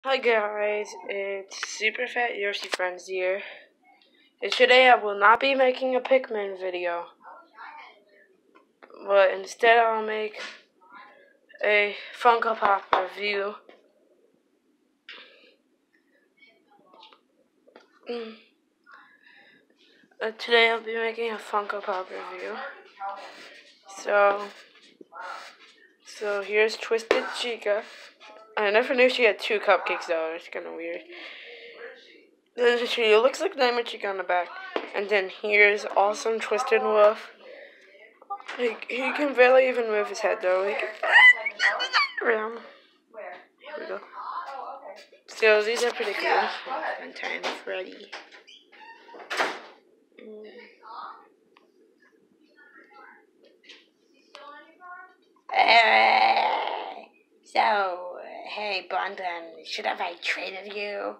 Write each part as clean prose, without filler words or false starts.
Hi guys, it's Super Fat Yoshi Friends here, and today I will not be making a Pikmin video, but instead I'll make a Funko Pop review. Today I'll be making a Funko Pop review. So here's Twisted Chica. I never knew she had two cupcakes though, it's kind of weird. Then she looks like Nightmare Chica on the back. And then here's Awesome Twisted Wolf. He can barely even move his head though. He can around. Here we go. So these are pretty cool. Fun time, Freddy. So, hey, Bondon, should have I traded you?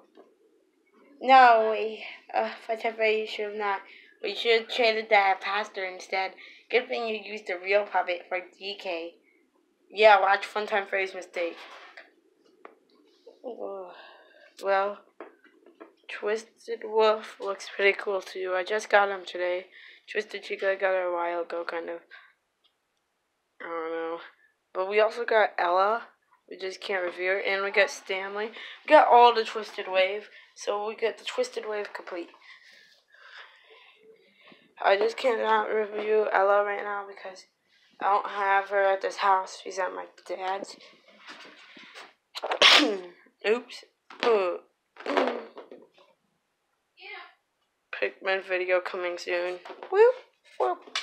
No, whatever, you should have not. We should have traded that pastor instead. Good thing you used the real puppet for DK. Yeah, watch Funtime Freddy's mistake. Well, Twisted Wolf looks pretty cool too. I just got him today. Twisted Chica, I got her a while ago, kind of. I don't know. But we also got Ella. We just can't review her. And we got Stanley. We got all the Twisted Wave. So we got the Twisted Wave complete. I just cannot review Ella right now because I don't have her at this house. She's at my dad's. Oops. Pikmin video coming soon. Whoop, whoop.